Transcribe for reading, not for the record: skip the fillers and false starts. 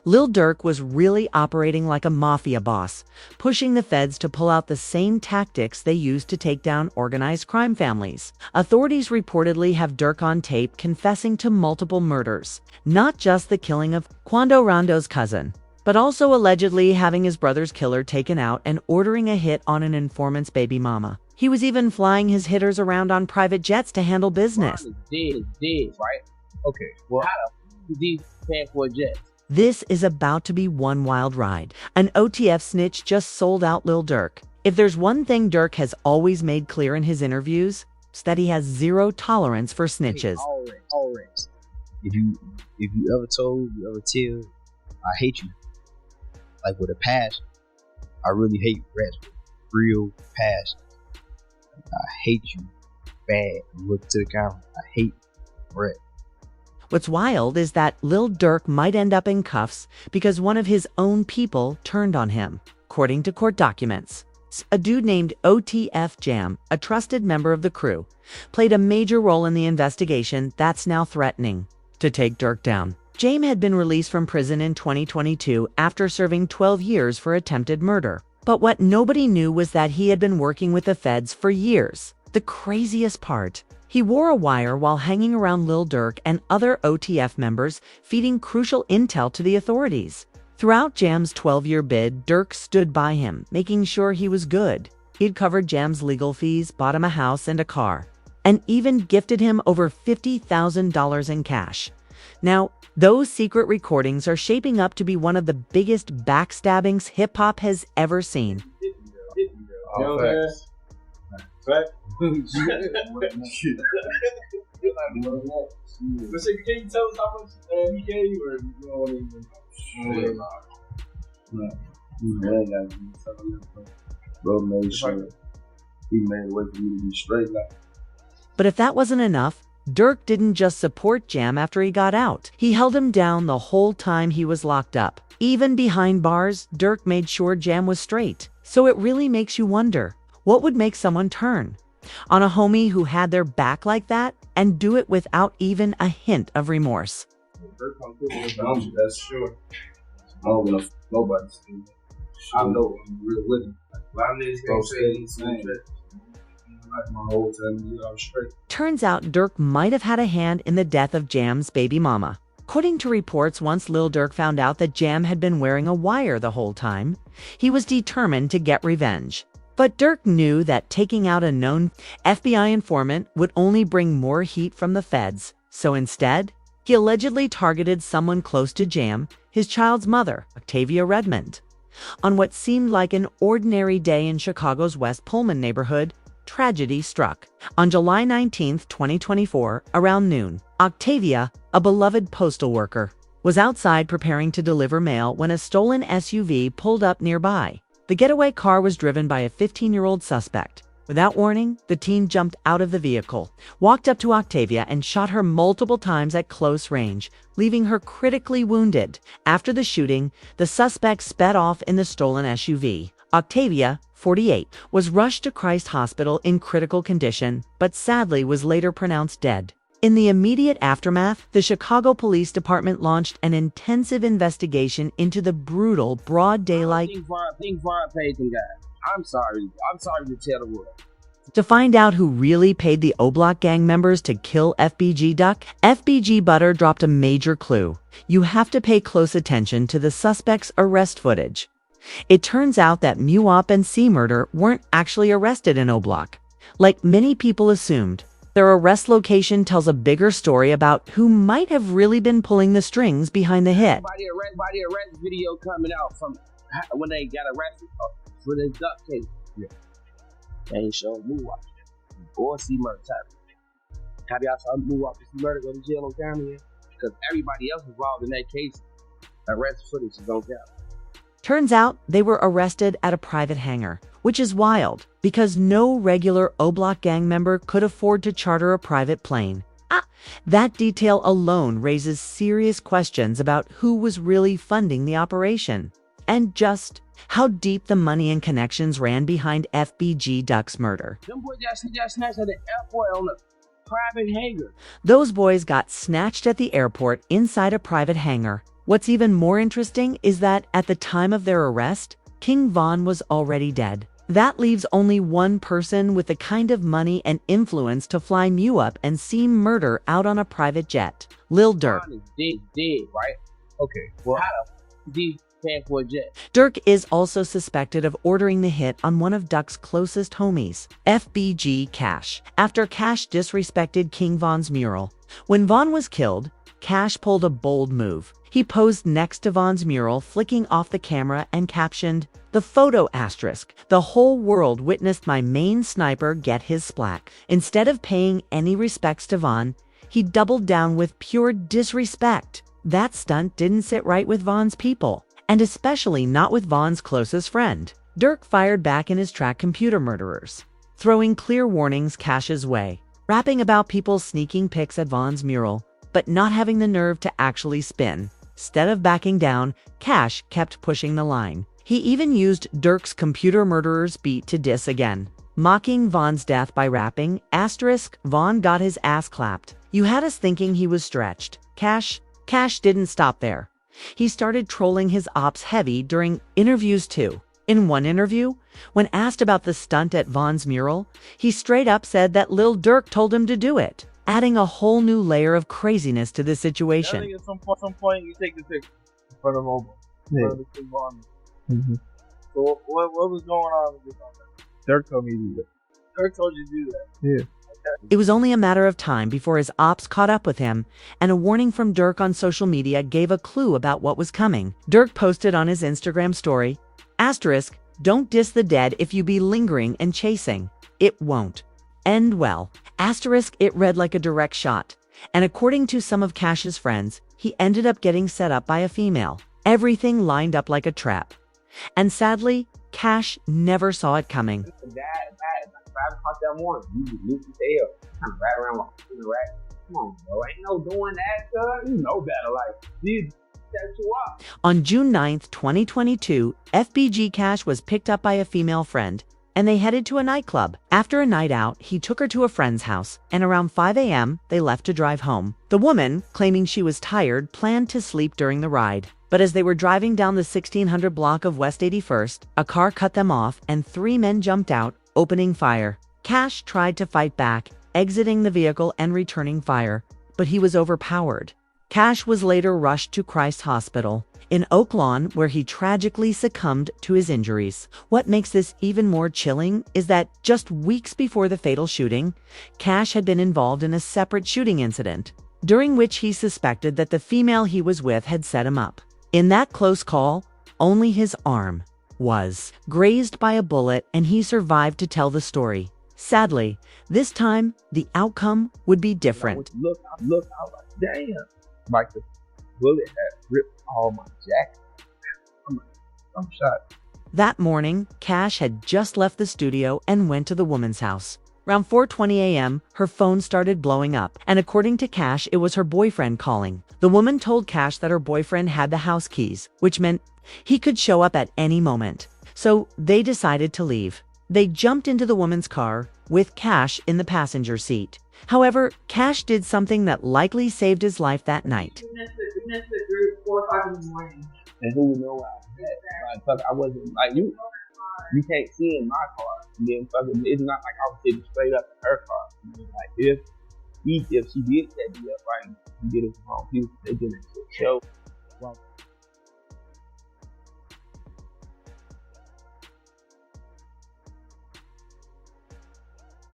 Lil Durk was really operating like a mafia boss, pushing the feds to pull out the same tactics they used to take down organized crime families. Authorities reportedly have Durk on tape confessing to multiple murders, not just the killing of Quando Rondo's cousin, but also allegedly having his brother's killer taken out and ordering a hit on an informant's baby mama. He was even flying his hitters around on private jets to handle business. Dead, right? Okay, well, how the these paying for jets? This is about to be one wild ride. An OTF snitch just sold out Lil Durk. If there's one thing Durk has always made clear in his interviews, it's that he has zero tolerance for snitches. Always. If you ever tell, I hate you, like with a passion. I really hate rats with real passion. I hate you bad. Look to the camera. I hate Brett. What's wild is that Lil Durk might end up in cuffs because one of his own people turned on him, according to court documents. A dude named OTF Jam, a trusted member of the crew, played a major role in the investigation that's now threatening to take Durk down. Jam had been released from prison in 2022 after serving 12 years for attempted murder. But what nobody knew was that he had been working with the feds for years. The craziest part, he wore a wire while hanging around Lil Durk and other OTF members, feeding crucial intel to the authorities. Throughout Jam's 12-year bid, Durk stood by him, making sure he was good. He'd covered Jam's legal fees, bought him a house and a car, and even gifted him over $50,000 in cash. Now, those secret recordings are shaping up to be one of the biggest backstabbings hip-hop has ever seen. Fact. But can you tell us how much he gave you, or you don't want to? Bro made sure he made a way for me to be straight. But if that wasn't enough, Durk didn't just support Jam after he got out. He held him down the whole time he was locked up. Even behind bars, Durk made sure Jam was straight. So it really makes you wonder, what would make someone turn on a homie who had their back like that and do it without even a hint of remorse? That's sure. I don't know if nobody. I know I'm real with him. A lot of niggas don't say anything. Like my whole time, I was straight. Turns out Durk might have had a hand in the death of Jam's baby mama. According to reports, once Lil Durk found out that Jam had been wearing a wire the whole time, he was determined to get revenge. But Durk knew that taking out a known FBI informant would only bring more heat from the feds. So instead, he allegedly targeted someone close to Jam, his child's mother, Octavia Redmond. On what seemed like an ordinary day in Chicago's West Pullman neighborhood, tragedy struck. On July 19, 2024, around noon, Octavia, a beloved postal worker, was outside preparing to deliver mail when a stolen SUV pulled up nearby. The getaway car was driven by a 15-year-old suspect. Without warning, the teen jumped out of the vehicle, walked up to Octavia and shot her multiple times at close range, leaving her critically wounded. After the shooting, the suspect sped off in the stolen SUV. Octavia, 48, was rushed to Christ Hospital in critical condition, but sadly was later pronounced dead. In the immediate aftermath, the Chicago Police Department launched an intensive investigation into the brutal, broad daylight. I'm sorry to tell the world. To find out who really paid the O-Block gang members to kill FBG Duck, FBG Butter dropped a major clue. You have to pay close attention to the suspect's arrest footage. It turns out that Muop and C-Murder weren't actually arrested in O-Block. Like many people assumed, their arrest location tells a bigger story about who might have really been pulling the strings behind the hit. By the arrest video coming out from when they got arrested for the duck case. Yeah. They ain't showing Muop or C-Murder type. Have y'all saw Muop and C-Murder go to jail on camera yet? Because everybody else involved in that case, arrest footage is on camera. Turns out they were arrested at a private hangar, which is wild because no regular O-Block gang member could afford to charter a private plane. That detail alone raises serious questions about who was really funding the operation and just how deep the money and connections ran behind FBG Duck's murder. Them boys got snatched at the airport on a private hangar. Those boys got snatched at the airport inside a private hangar. What's even more interesting is that at the time of their arrest, King Von was already dead. That leaves only one person with the kind of money and influence to fly Mew up and see murder out on a private jet. Lil Durk. Von is dead, right? Okay. Well, How the he paying for a jet? Durk is also suspected of ordering the hit on one of Duck's closest homies, FBG Cash, after Cash disrespected King Von's mural. When Von was killed, Cash pulled a bold move. He posed next to Von's mural, flicking off the camera and captioned, "The photo asterisk. The whole world witnessed my main sniper get his splat." Instead of paying any respects to Von, he doubled down with pure disrespect. That stunt didn't sit right with Von's people, and especially not with Von's closest friend. Durk fired back in his track Computer Murderers, throwing clear warnings Cash's way, rapping about people sneaking pics at Von's mural, but not having the nerve to actually spin. Instead of backing down, Cash kept pushing the line. He even used Durk's Computer Murderers beat to diss again, mocking Von's death by rapping, "Von got his ass clapped. You had us thinking he was stretched." Cash didn't stop there. He started trolling his ops heavy during interviews too. In one interview, when asked about the stunt at Von's mural, he straight up said that Lil Durk told him to do it, adding a whole new layer of craziness to the I situation. think at some point you take the picture in front of Oba. In front of the King Von. So what was going on with this? Dirk told me to do that. Dirk told you to do that. Yeah. It was only a matter of time before his ops caught up with him, and a warning from Durk on social media gave a clue about what was coming. Durk posted on his Instagram story, "Don't diss the dead if you be lingering and chasing. It won't end well." It read like a direct shot, and according to some of Cash's friends, he ended up getting set up by a female. Everything lined up like a trap. And sadly, Cash never saw it coming. Bad. 5 o'clock that morning, you just loose as hell. Kind of ride around like a rat. Come on, bro. Ain't no doing that, son. You know better. Like, these set you up. On June 9th, 2022, FBG Cash was picked up by a female friend, and they headed to a nightclub. After a night out, he took her to a friend's house, and around 5 a.m., they left to drive home. The woman, claiming she was tired, planned to sleep during the ride. But as they were driving down the 1600 block of West 81st, a car cut them off, and 3 men jumped out, opening fire. Cash tried to fight back, exiting the vehicle and returning fire, but he was overpowered. Cash was later rushed to Christ Hospital in Oak Lawn, where he tragically succumbed to his injuries. What makes this even more chilling is that just weeks before the fatal shooting, Cash had been involved in a separate shooting incident, during which he suspected that the female he was with had set him up. In that close call, only his arm was grazed by a bullet, and he survived to tell the story. Sadly, this time, the outcome would be different. Look, I was like, damn. Like the bullet had ripped all my jacket. I'm shot. That morning, Cash had just left the studio and went to the woman's house. Around 4:20 a.m., her phone started blowing up, and according to Cash, it was her boyfriend calling. The woman told Cash that her boyfriend had the house keys, which meant he could show up at any moment. So they decided to leave. They jumped into the woman's car, with Cash in the passenger seat. However, Cash did something that likely saved his life that night. We missed the group 4 or 5 in the morning. And who know why? Like, fuck, I wasn't like you. You can't see in my car. And then fucking, it's not like I was sitting straight up in her car. And then, like if she did set me up right, you get it from wrong people. They didn't show. Well,